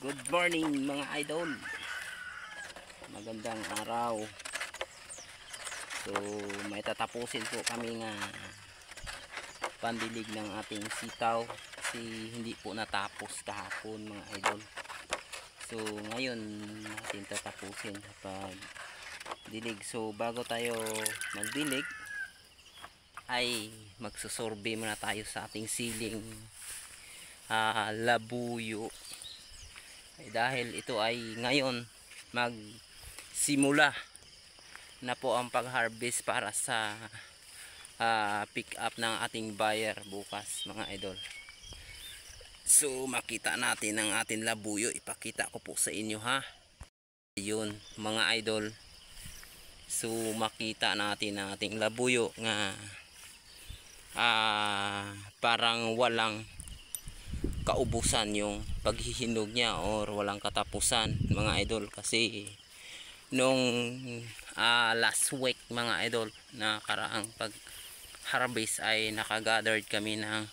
Good morning mga idol. Magandang araw. So may tatapusin po kami nga pandilig ng ating sitaw kasi hindi po natapos kahapon mga idol. So ngayon natin tatapusin kapag dilig. So bago tayo magdilig ay magsusurvey muna tayo sa ating siling labuyo. Dahil ito ay ngayon magsimula na po ang pag-harvest para sa pick up ng ating buyer bukas mga idol. So makita natin ang ating labuyo, ipakita ko po sa inyo ha. Ayun mga idol. So makita natin ang ating labuyo nga parang walang kaubusan yung paghihinog niya or walang katapusan mga idol, kasi nung last week mga idol na karaang pag harvest ay nakagathered kami ng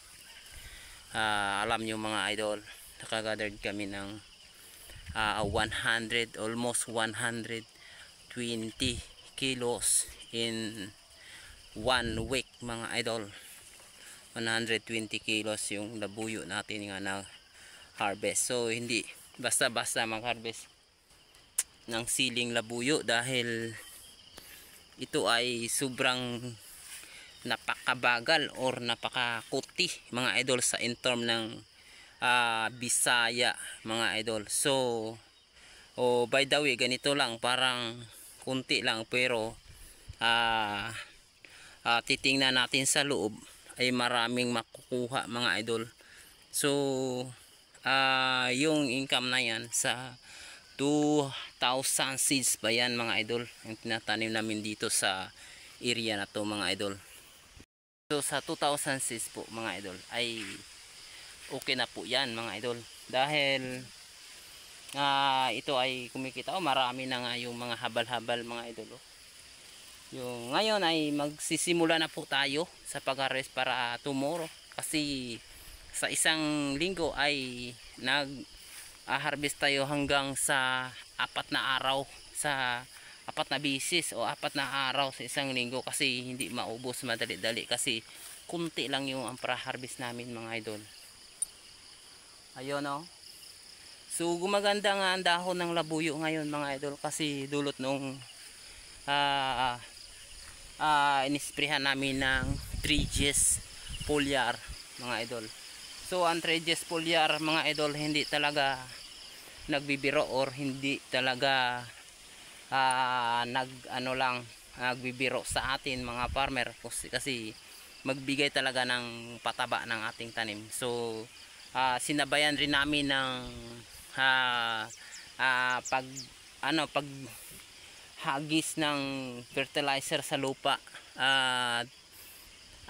alam nyo mga idol, nakagathered kami ng 100 almost 120 kilos in 1 week mga idol. 120 kilos yung labuyo natin nga na harvest. So hindi basta-basta mag-harvest ng siling labuyo dahil ito ay sobrang napakabagal or napakakuti mga idol sa in term ng Bisaya mga idol. So by the way ganito lang, parang kunti lang pero titingnan natin sa loob ay maraming makukuha mga idol. So yung income na yan sa 2,000 seeds ba yan mga idol yung tinatanim namin dito sa area na to mga idol. So sa 2,000 seeds po mga idol ay okay na po yan mga idol, dahil ito ay kumikita marami na nga yung mga habal-habal mga idol. Yung ngayon ay magsisimula na po tayo sa pag-harvest para tomorrow, kasi sa isang linggo ay nag-harvest tayo hanggang sa 4 na araw, sa 4 na bisis o 4 na araw sa isang linggo, kasi hindi maubos madali-dali kasi kunti lang yung para-harvest namin mga idol. Ayun o. So gumaganda nga ang dahon ng labuyo ngayon mga idol, kasi dulot nung inisprehan namin ng 3Gs foliar mga idol. So ang 3Gs foliar mga idol hindi talaga nagbibiro or hindi talaga nagbibiro sa atin mga farmer, kasi magbigay talaga ng pataba ng ating tanim. So sinabayan rin namin ng pag hagis ng fertilizer sa lupa.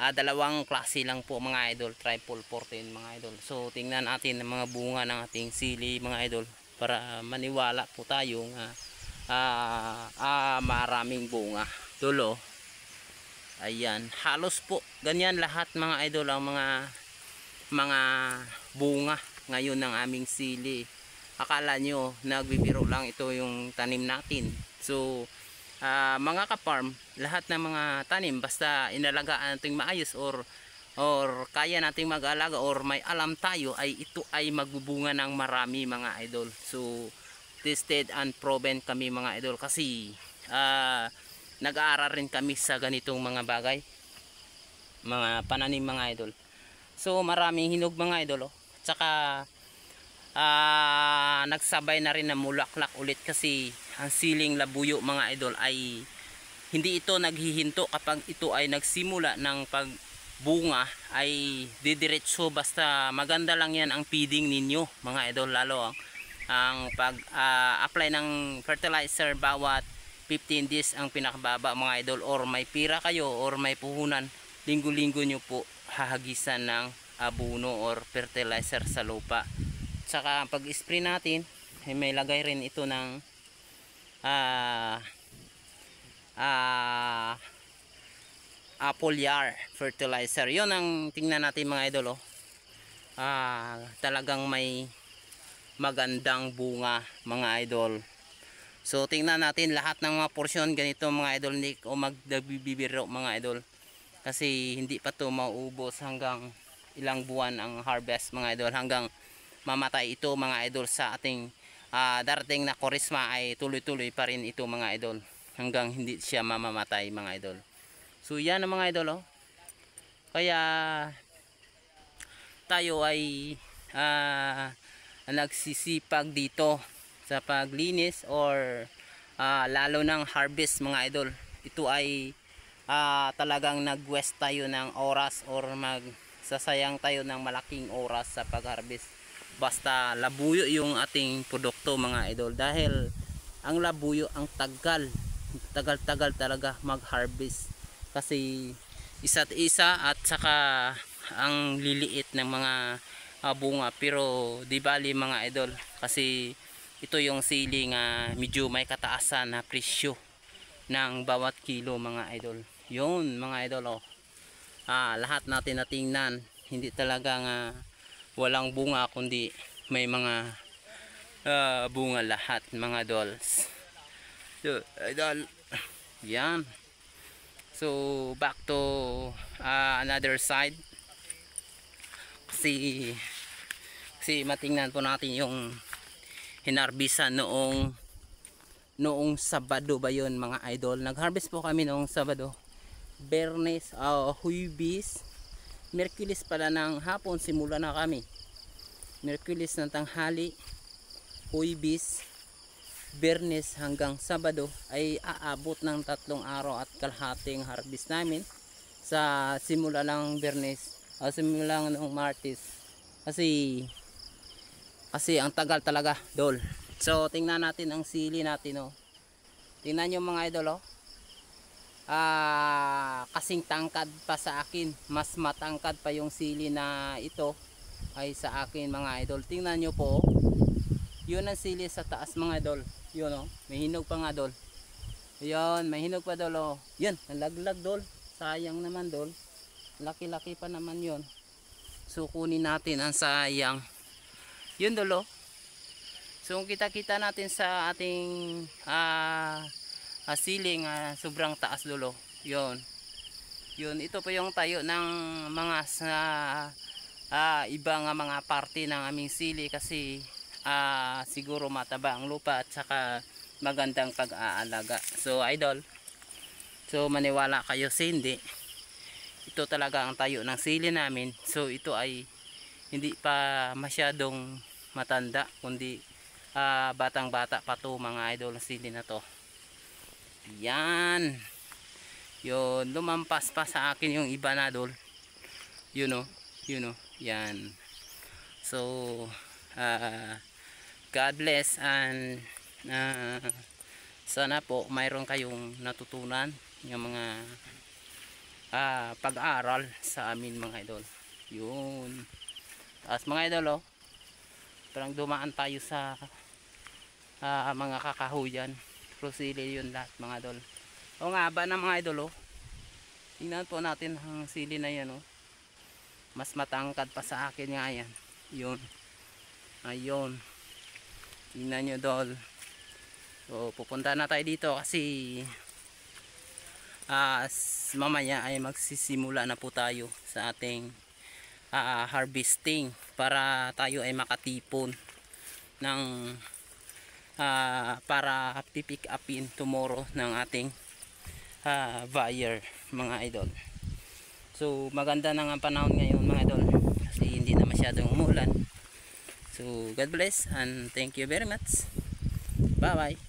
Dalawang klase lang po mga idol, triple 14 mga idol. So tingnan natin ang mga bunga ng ating sili mga idol para maniwala po tayo maraming bunga dulo. Ayan, halos po ganyan lahat mga idol ang mga bunga ngayon ng aming sili. Akala nyo nagbibiro lang ito yung tanim natin. So mga ka-farm, lahat ng mga tanim basta inalagaan natin maayos or kaya nating mag-alaga or may alam tayo, ay ito ay magbubunga ng marami mga idol. So tested and proven kami mga idol, kasi nag-aaral rin kami sa ganitong mga bagay, mga pananim mga idol. So maraming hinog mga idol tsaka nagsabay na rin na mulaklak ulit, kasi ang siling labuyo mga idol ay hindi ito naghihinto kapag ito ay nagsimula ng pagbunga ay didiretso, basta maganda lang yan ang feeding ninyo mga idol, lalo ang pag-apply ng fertilizer bawat 15 days ang pinakababa mga idol, or may pira kayo or may puhunan, linggo-linggo nyo po hahagisan ng abono or fertilizer sa lupa. Saka pag spray natin ay may lagay rin ito ng foliar fertilizer. Yon ang tingnan natin mga idol talagang may magandang bunga mga idol. So tingnan natin lahat ng mga porsyon ganito mga idol, hindi o magbibiro mga idol, kasi hindi pa to mauubos hanggang ilang buwan ang harvest mga idol, hanggang mamatay ito mga idol. Sa ating darating na Korisma ay tuloy-tuloy pa rin ito mga idol, hanggang hindi siya mamamatay mga idol. So yan ang mga idol, oh. Kaya tayo ay nagsisipag dito sa paglinis or lalo ng harvest mga idol. Ito ay talagang nag-waste tayo ng oras or magsasayang tayo ng malaking oras sa pag-harvest. Basta labuyo yung ating produkto mga idol, dahil ang labuyo ang tagal talaga mag-harvest, kasi isa't isa at saka ang liliit ng mga bunga. Pero di bali mga idol, kasi ito yung sili nga medyo may kataasan na presyo ng bawat kilo mga idol. Yun mga idol, oh. Lahat natin natingnan, hindi talaga nga walang bunga, kundi may mga bunga lahat mga idols. So idol, yan. So back to another side, kasi matingnan po natin yung hinarbisan noong Sabado ba yun mga idol. Nag-harvest po kami noong Sabado, Bernes, Huwebes, Miyerkules pala ng hapon simula na kami. Miyerkules ng tanghali, Huwebes, Bernes hanggang Sabado ay aabot ng 3 araw at kalahating harvest namin. Sa simula lang Bernes, simula lang noong Martes, kasi ang tagal talaga dol. So tingnan natin ang sili natin, oh. Tingnan nyo mga idol, oh. Kasing tangkad pa sa akin, mas matangkad pa yung sili na ito ay sa akin mga idol. Tingnan nyo po, oh. Yun ang sili sa taas mga idol. Yun, oh. May hinog pa nga dol. Yun, may hinog pa dol, oh. Yun, nalaglag dol. Sayang naman dol. Laki-laki pa naman yun. So kunin natin ang sayang. Yun dolo. So kita-kita natin sa ating siling sobrang taas dolo. Yun. Yun, ito po yung tayo ng mga iba nga mga parte ng aming sili, kasi siguro mataba ang lupa at saka magandang pag-aalaga. So idol, so maniwala kayo sa hindi, ito talaga ang tayo ng sili namin. So ito ay hindi pa masyadong matanda, kundi batang bata pa to mga idol, ang sili na to. Yan. Yun, lumampas pa sa akin yung iba na dol. You know. Yan. So God bless, and sana po mayroon kayong natutunan yung mga pag-aaral sa amin mga idol. Yun. As mga idol, oh, parang dumaan tayo sa mga kakahuyan, prosili yun lahat mga idol. O nga ba na mga idol, oh, tingnan po natin ang sili na yan, oh. Mas matangkad pa sa akin nga yan. Yun. Ayun. Tingnan nyo dol. So pupunta na tayo dito, kasi mamaya ay magsisimula na po tayo sa ating harvesting, para tayo ay makatipon ng para pipick upin tomorrow ng ating buyer mga idol. So maganda na ang panahon ngayon mga idol, kasi hindi na masyadong umulan. So God bless and thank you very much. Bye bye.